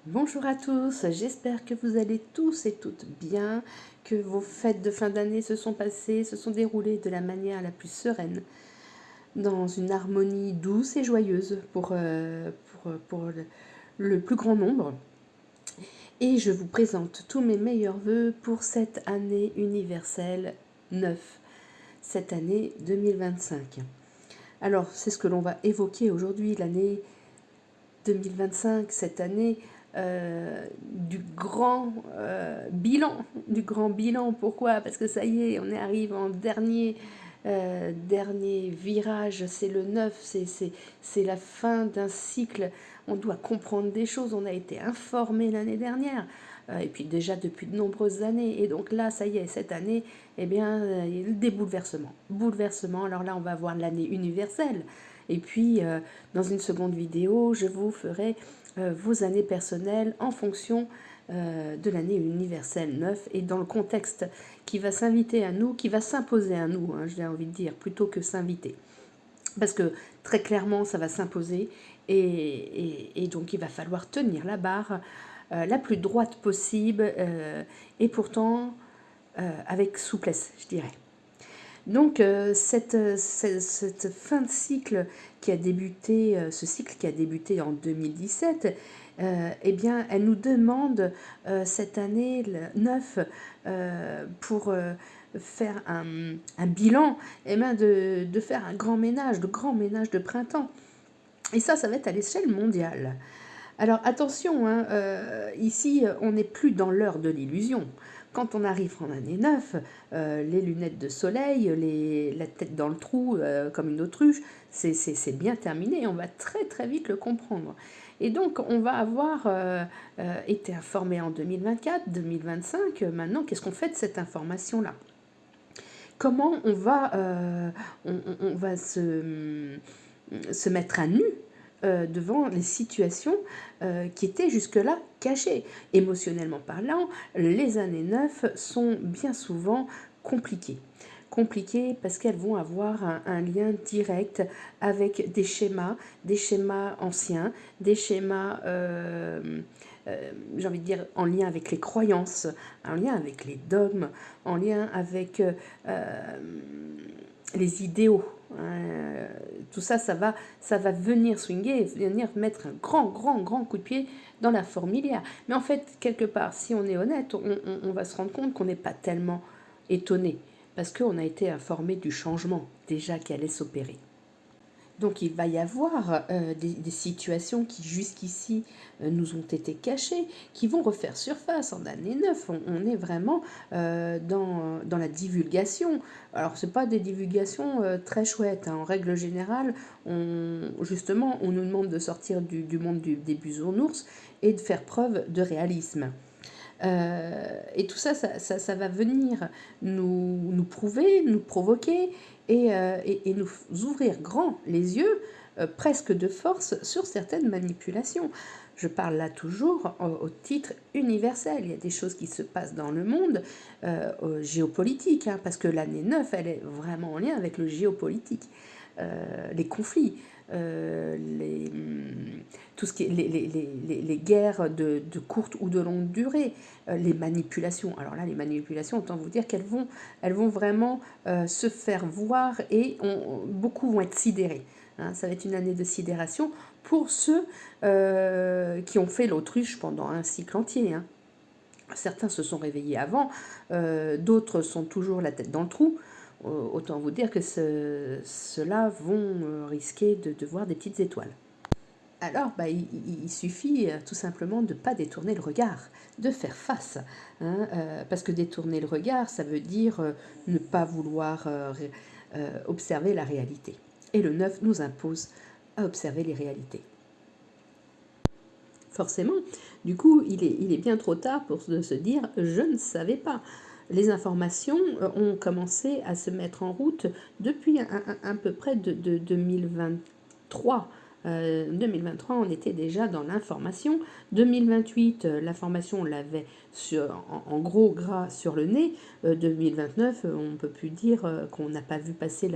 Bonjour à tous, j'espère que vous allez tous et toutes bien, que vos fêtes de fin d'année se sont déroulées de la manière la plus sereine, dans une harmonie douce et joyeuse pour le plus grand nombre. Et je vous présente tous mes meilleurs voeux pour cette année universelle 9, cette année 2025. Alors, c'est ce que l'on va évoquer aujourd'hui, l'année 2025, cette année du grand bilan. Pourquoi? Parce que ça y est, on arrive en dernier virage, c'est le 9, c'est la fin d'un cycle. On doit comprendre des choses, on a été informé l'année dernière, et puis déjà depuis de nombreuses années. Et donc là, ça y est, cette année, eh bien, il y a des bouleversements. Bouleversements, alors là, on va voir l'année universelle. Et puis, dans une seconde vidéo, je vous ferai vos années personnelles en fonction de l'année universelle 9 et dans le contexte qui va s'inviter à nous, qui va s'imposer à nous, hein, j'ai envie de dire, plutôt que s'inviter. Parce que très clairement, ça va s'imposer et donc il va falloir tenir la barre la plus droite possible et pourtant avec souplesse, je dirais. Donc cette fin de cycle qui a débuté, ce cycle qui a débuté en 2017, eh bien, elle nous demande cette année 9 pour faire un bilan, eh bien, de faire un grand ménage, de grand ménage de printemps. Et ça va être à l'échelle mondiale. Alors attention, hein, ici on n'est plus dans l'heure de l'illusion. Quand on arrive en année 9, les lunettes de soleil, la tête dans le trou comme une autruche, c'est bien terminé, on va très très vite le comprendre. Et donc on va avoir été informé en 2024, 2025, maintenant qu'est-ce qu'on fait de cette information-là? Comment on va se mettre à nu devant les situations qui étaient jusque-là cachées. Émotionnellement parlant, les années 9 sont bien souvent compliquées. Compliquées parce qu'elles vont avoir un lien direct avec des schémas anciens, des schémas, j'ai envie de dire, en lien avec les croyances, en lien avec les dogmes, en lien avec les idéaux. Tout ça, ça va venir swinguer, venir mettre un grand coup de pied dans la fourmilière. Mais en fait, quelque part, si on est honnête, on va se rendre compte qu'on n'est pas tellement étonné, parce qu'on a été informé du changement déjà qui allait s'opérer. Donc il va y avoir des situations qui jusqu'ici nous ont été cachées, qui vont refaire surface en année 9. On est vraiment dans la divulgation. Alors ce pas des divulgations très chouettes, hein. En règle générale, justement, on nous demande de sortir du monde des bisounours et de faire preuve de réalisme. Et tout ça, ça va venir nous prouver, nous provoquer et nous ouvrir grand les yeux, presque de force, sur certaines manipulations. Je parle là toujours au titre universel. Il y a des choses qui se passent dans le monde géopolitique, hein, parce que l'année 9, elle est vraiment en lien avec le géopolitique. Les conflits, tout ce qui est les guerres de courte ou de longue durée, les manipulations. Alors là, les manipulations, autant vous dire elles vont vraiment se faire voir et beaucoup vont être sidérés. Hein, ça va être une année de sidération pour ceux qui ont fait l'autruche pendant un cycle entier. Hein. Certains se sont réveillés avant, d'autres sont toujours la tête dans le trou. Autant vous dire que ceux-là vont risquer de voir des petites étoiles. Alors, il suffit tout simplement de ne pas détourner le regard, de faire face. Hein, parce que détourner le regard, ça veut dire ne pas vouloir observer la réalité. Et le 9 nous impose à observer les réalités. Forcément, du coup, il est bien trop tard pour se dire « je ne savais pas ». Les informations ont commencé à se mettre en route depuis à peu près de 2023. 2023, on était déjà dans l'information. 2028, l'information, on l'avait en gros gras sur le nez. 2029, on ne peut plus dire qu'on n'a pas vu passer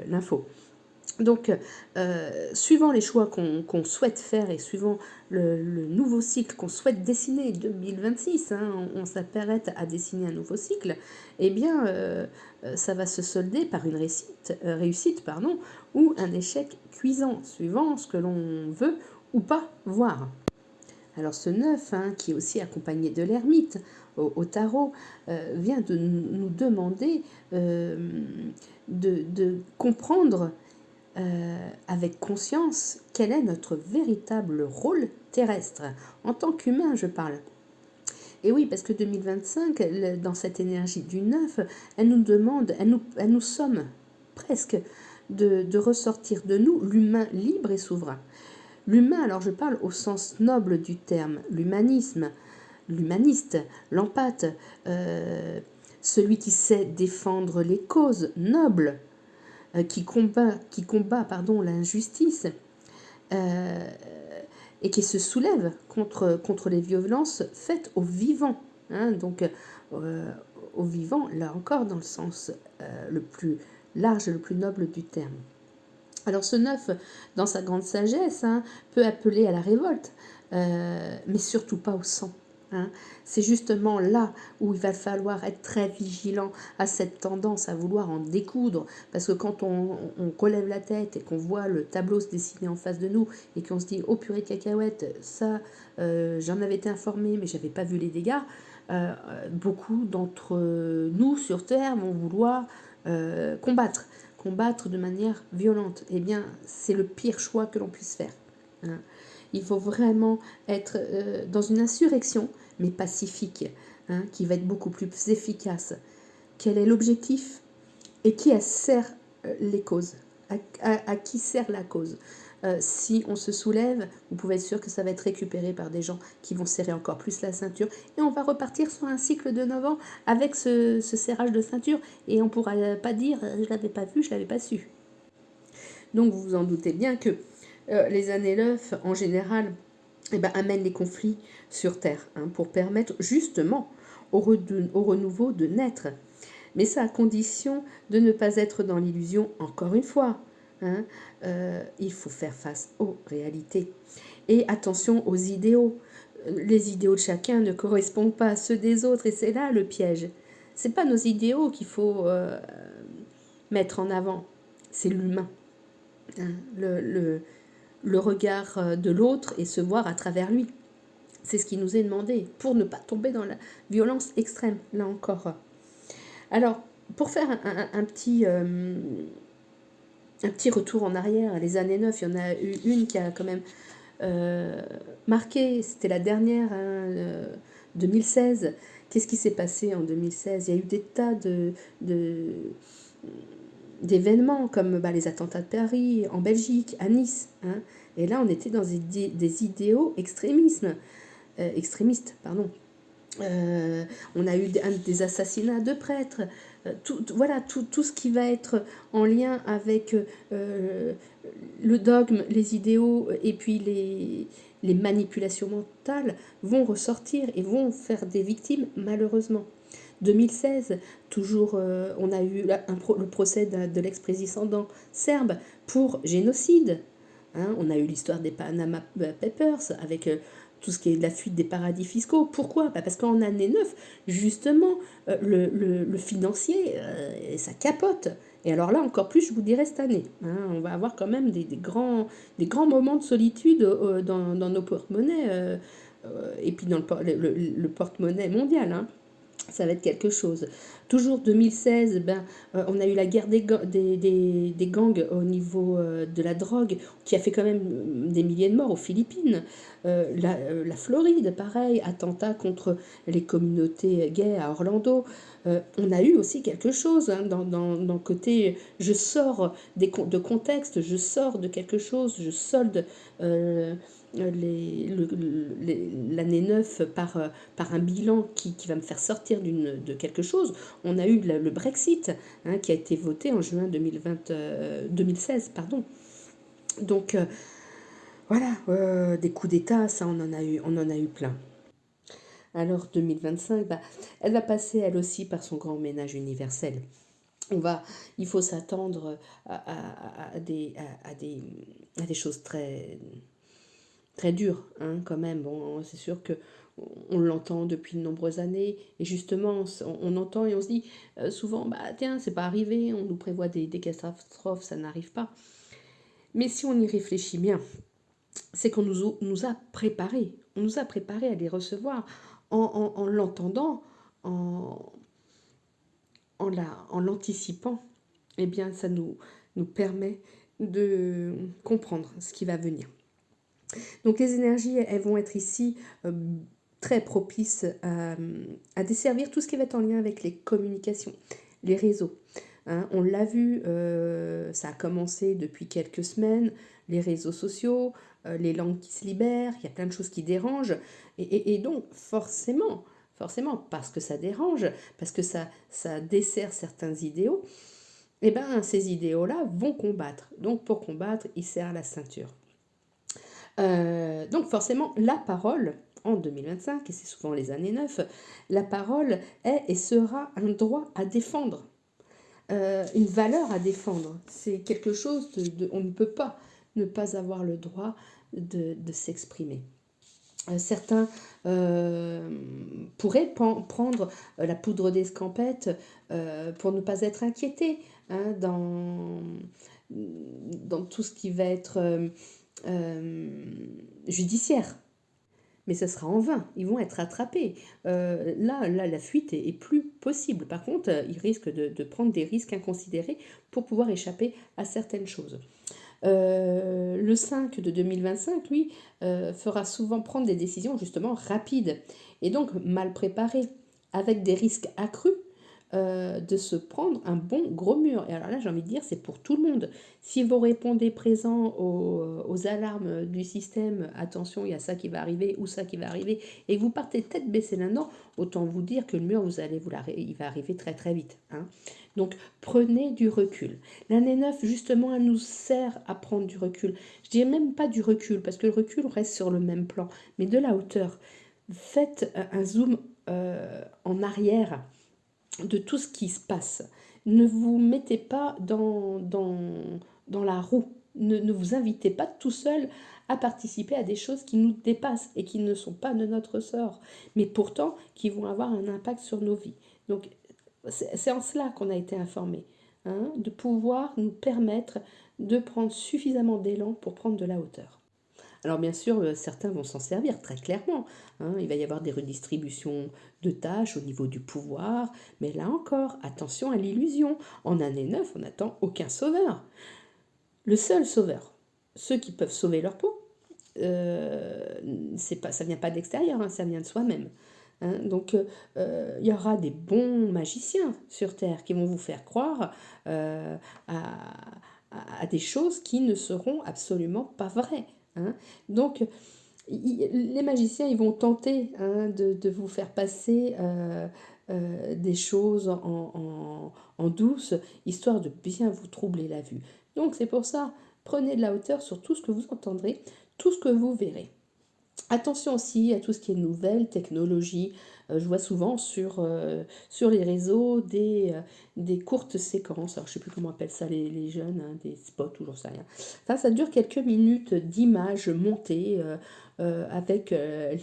l'info. Donc, suivant les choix qu'on souhaite faire et suivant le nouveau cycle qu'on souhaite dessiner, 2026, on s'apprête à dessiner un nouveau cycle, eh bien, ça va se solder par une réussite, pardon, ou un échec cuisant, suivant ce que l'on veut ou pas voir. Alors ce 9, qui est aussi accompagné de l'ermite au tarot, vient de nous demander de comprendre avec conscience quel est notre véritable rôle terrestre, en tant qu'humain je parle. Et oui, parce que 2025, dans cette énergie du 9, elle nous demande, elle nous somme presque de ressortir de nous l'humain libre et souverain. L'humain, alors je parle au sens noble du terme, l'humanisme, l'humaniste, l'empathe, celui qui sait défendre les causes nobles, qui combat l'injustice et qui se soulève contre les violences faites aux vivants. Donc, aux vivants, là encore, dans le sens le plus large et le plus noble du terme. Alors ce 9, dans sa grande sagesse, peut appeler à la révolte, mais surtout pas au sang. C'est justement là où il va falloir être très vigilant à cette tendance à vouloir en découdre, parce que quand on relève la tête et qu'on voit le tableau se dessiner en face de nous et qu'on se dit « Oh purée de cacahuètes, ça, j'en avais été informé mais j'avais pas vu les dégâts », beaucoup d'entre nous sur Terre vont vouloir combattre de manière violente. Eh bien, c'est le pire choix que l'on puisse faire. Il faut vraiment être dans une insurrection, mais pacifique, qui va être beaucoup plus efficace. Quel est l'objectif et qui sert les causes, à qui sert la cause. Si on se soulève, vous pouvez être sûr que ça va être récupéré par des gens qui vont serrer encore plus la ceinture et on va repartir sur un cycle de 9 ans avec ce serrage de ceinture et on ne pourra pas dire je ne l'avais pas vu, je ne l'avais pas su. Donc vous vous en doutez bien que les années 9 en général amènent les conflits sur Terre pour permettre justement au renouveau de naître. Mais ça à condition de ne pas être dans l'illusion encore une fois. Il faut faire face aux réalités. Et attention aux idéaux. Les idéaux de chacun ne correspondent pas à ceux des autres et c'est là le piège. Ce n'est pas nos idéaux qu'il faut mettre en avant, c'est l'humain. Le regard de l'autre et se voir à travers lui. C'est ce qui nous est demandé pour ne pas tomber dans la violence extrême, là encore. Alors, pour faire un petit retour en arrière, les années 9, il y en a eu une qui a quand même marqué, c'était la dernière, 2016. Qu'est-ce qui s'est passé en 2016 Il y a eu des tas d'événements comme les attentats de Paris, en Belgique, à Nice. Et là, on était dans des idéaux extrémistes. On a eu des assassinats de prêtres. Tout ce qui va être en lien avec le dogme, les idéaux et puis les manipulations mentales vont ressortir et vont faire des victimes malheureusement. 2016, toujours, on a eu le procès de l'ex-président serbe pour génocide. On a eu l'histoire des Panama Papers avec tout ce qui est de la fuite des paradis fiscaux. Pourquoi ? Parce qu'en année 9, justement, le financier, ça capote. Et alors là, encore plus, je vous dirais cette année. On va avoir quand même des grands moments de solitude dans nos porte-monnaies et puis dans le porte-monnaie mondial. Ça va être quelque chose. Toujours 2016, on a eu la guerre des gangs au niveau de la drogue, qui a fait quand même des milliers de morts aux Philippines. La Floride, pareil, attentat contre les communautés gays à Orlando. On a eu aussi quelque chose dans le côté je sors de contexte, je sors de quelque chose, je solde l'année 9 par un bilan qui va me faire sortir de quelque chose. On a eu le Brexit qui a été voté en juin 2016. Pardon. Donc voilà, des coups d'État, ça on en a eu plein. Alors 2025, elle va passer elle aussi par son grand ménage universel. Il faut s'attendre à des choses très, très dures, hein, quand même. Bon, c'est sûr que on l'entend depuis de nombreuses années, et justement, on entend et on se dit souvent, bah tiens, c'est pas arrivé, on nous prévoit des catastrophes, ça n'arrive pas. Mais si on y réfléchit bien, c'est qu'on nous a préparés, on nous a préparés à les recevoir en l'entendant, en, en l'anticipant. Eh bien, ça nous permet de comprendre ce qui va venir. Donc les énergies, elles vont être ici très propices à desservir tout ce qui va être en lien avec les communications, les réseaux. Hein, on l'a vu, ça a commencé depuis quelques semaines, les réseaux sociaux, les langues qui se libèrent, il y a plein de choses qui dérangent. Et donc, forcément, parce que ça dérange, parce que ça dessert certains idéaux, eh ben, ces idéaux-là vont combattre. Donc, pour combattre, ils serrent la ceinture. Donc forcément, la parole, en 2025, et c'est souvent les années 9, la parole est et sera un droit à défendre, une valeur à défendre. C'est quelque chose on ne peut pas ne pas avoir le droit de s'exprimer. Certains pourraient prendre la poudre d'escampette pour ne pas être inquiétés, hein, dans tout ce qui va être judiciaire. Mais ce sera en vain, ils vont être attrapés. Là, la fuite est plus possible. Par contre, ils risquent de prendre des risques inconsidérés pour pouvoir échapper à certaines choses. Le 5 de 2025, lui, fera souvent prendre des décisions justement rapides et donc mal préparées, avec des risques accrus de se prendre un bon gros mur. Et alors là, j'ai envie de dire, c'est pour tout le monde. Si vous répondez présent aux alarmes du système, attention, il y a ça qui va arriver ou ça qui va arriver, et vous partez tête baissée là-dedans, autant vous dire que le mur, il va arriver très très vite. Hein. Donc, prenez du recul. L'année 9, justement, elle nous sert à prendre du recul. Je dirais même pas du recul, parce que le recul reste sur le même plan, mais de la hauteur. Faites un zoom en arrière de tout ce qui se passe. Ne vous mettez pas dans la roue. Ne vous invitez pas tout seul à participer à des choses qui nous dépassent et qui ne sont pas de notre sort, mais pourtant qui vont avoir un impact sur nos vies. Donc, c'est en cela qu'on a été informés, hein, de pouvoir nous permettre de prendre suffisamment d'élan pour prendre de la hauteur. Alors bien sûr, certains vont s'en servir très clairement. Hein, il va y avoir des redistributions de tâches au niveau du pouvoir, mais là encore, attention à l'illusion. En année 9, on n'attend aucun sauveur. Le seul sauveur, ceux qui peuvent sauver leur peau, ça vient pas de l'extérieur, hein, ça vient de soi-même. Hein, donc il y aura des bons magiciens sur Terre qui vont vous faire croire à des choses qui ne seront absolument pas vraies. Hein. Donc, les magiciens, ils vont tenter, hein, de vous faire passer des choses en douce, histoire de bien vous troubler la vue. Donc, c'est pour ça, prenez de la hauteur sur tout ce que vous entendrez, tout ce que vous verrez. Attention aussi à tout ce qui est nouvelles technologies. Je vois souvent sur les réseaux des courtes séquences. Alors, je ne sais plus comment on appelle ça les jeunes, hein, des spots ou j'en sais rien. Ça dure quelques minutes d'images montées avec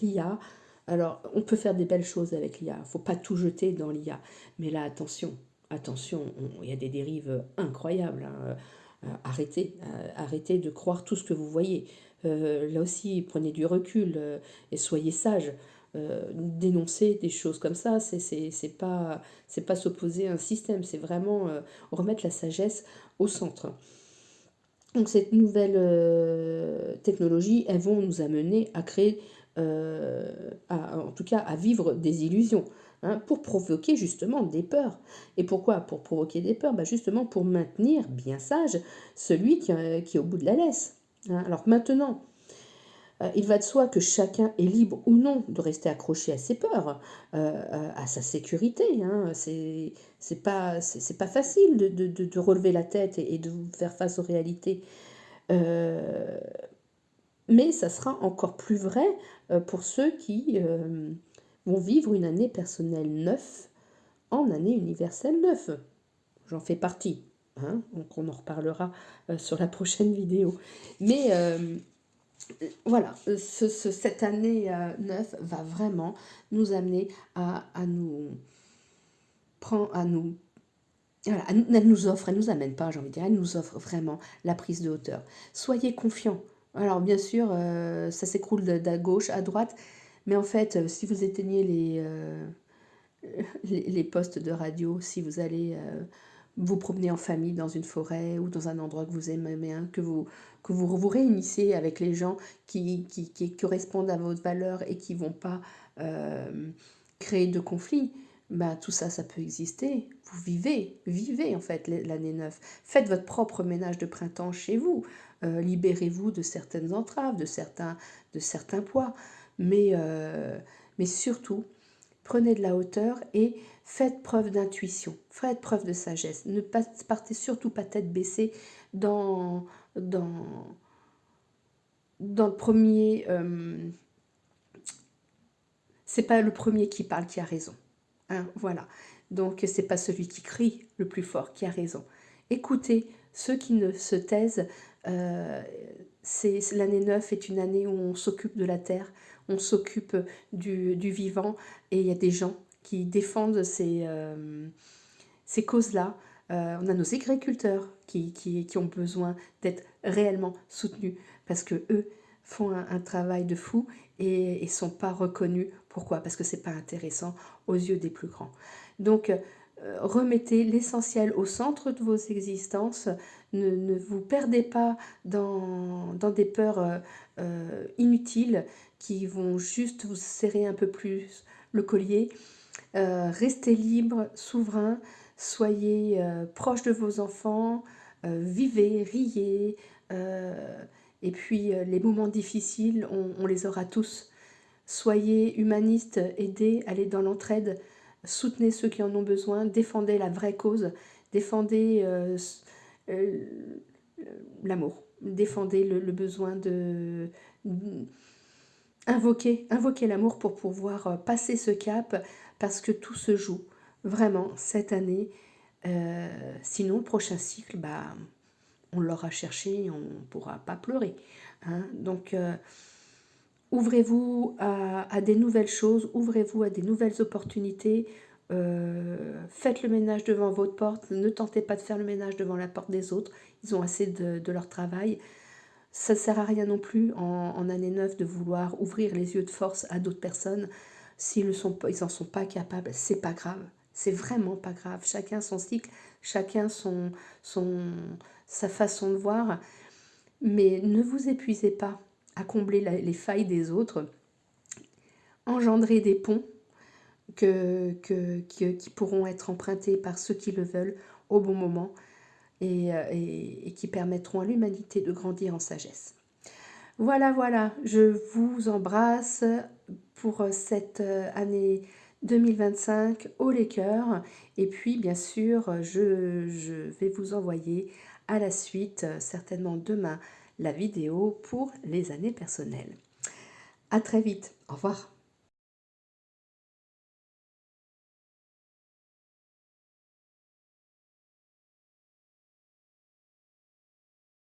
l'IA. Alors, on peut faire des belles choses avec l'IA. Il ne faut pas tout jeter dans l'IA. Mais là, attention, il y a des dérives incroyables. Hein. Arrêtez de croire tout ce que vous voyez. Là aussi, prenez du recul et soyez sages. Dénoncer des choses comme ça, c'est pas s'opposer à un système, c'est vraiment remettre la sagesse au centre. Donc cette nouvelle technologie, elles vont nous amener à créer, en tout cas à vivre des illusions, hein, pour provoquer justement des peurs. Et pourquoi? Pour provoquer des peurs, justement pour maintenir bien sage celui qui est au bout de la laisse. Hein. Alors maintenant, il va de soi que chacun est libre ou non de rester accroché à ses peurs, à sa sécurité. Hein. C'est pas facile de relever la tête et de faire face aux réalités. Mais ça sera encore plus vrai pour ceux qui vont vivre une année personnelle 9 en année universelle 9. j'en fais partie. Hein, donc on en reparlera sur la prochaine vidéo. Mais voilà, cette année 9 va vraiment nous amener à nous prendre, à nous... Voilà, elle nous offre, elle nous amène pas, j'ai envie de dire, elle nous offre vraiment la prise de hauteur. Soyez confiants. Alors bien sûr, ça s'écroule de gauche à droite, mais en fait, si vous éteignez les postes de radio, si vous allez vous promener en famille dans une forêt ou dans un endroit que vous aimez bien, que vous réunissez avec les gens qui correspondent à votre valeur et qui ne vont pas créer de conflits, bah, tout ça, ça peut exister. Vous vivez en fait l'année 9. Faites votre propre ménage de printemps chez vous. Libérez-vous de certaines entraves, de certains poids. Mais surtout, prenez de la hauteur et faites preuve d'intuition, faites preuve de sagesse. Ne partez surtout pas tête baissée dans le premier... c'est pas le premier qui parle qui a raison. Hein, voilà. Donc, c'est pas celui qui crie le plus fort qui a raison. Écoutez, ceux qui ne se taisent, l'année 9 est une année où on s'occupe de la terre, on s'occupe du vivant, et il y a des gens qui défendent ces causes-là. On a nos agriculteurs qui ont besoin d'être réellement soutenus parce que eux font un travail de fou et ne sont pas reconnus. Pourquoi? Parce que ce n'est pas intéressant aux yeux des plus grands. Donc, remettez l'essentiel au centre de vos existences. Ne vous perdez pas dans des peurs inutiles qui vont juste vous serrer un peu plus le collier. Restez libre, souverain, soyez proche de vos enfants, vivez, riez, et puis les moments difficiles, on les aura tous. Soyez humaniste, aidez, allez dans l'entraide, soutenez ceux qui en ont besoin, défendez la vraie cause, défendez l'amour, défendez le besoin de... Invoquer l'amour pour pouvoir passer ce cap, parce que tout se joue vraiment cette année. Sinon, le prochain cycle, bah, on l'aura cherché et on ne pourra pas pleurer. Hein. Donc, ouvrez-vous à des nouvelles choses, ouvrez-vous à des nouvelles opportunités. Faites le ménage devant votre porte, ne tentez pas de faire le ménage devant la porte des autres. Ils ont assez de leur travail. Ça ne sert à rien non plus en année 9 de vouloir ouvrir les yeux de force à d'autres personnes. S'ils n'en sont pas capables, c'est pas grave. C'est vraiment pas grave. Chacun son cycle, chacun sa façon de voir. Mais ne vous épuisez pas à combler les failles des autres. Engendrez des ponts qui pourront être empruntés par ceux qui le veulent au bon moment. Et qui permettront à l'humanité de grandir en sagesse. Voilà, je vous embrasse pour cette année 2025 haut les cœurs. Et puis, bien sûr, je vais vous envoyer à la suite, certainement demain, la vidéo pour les années personnelles. À très vite. Au revoir.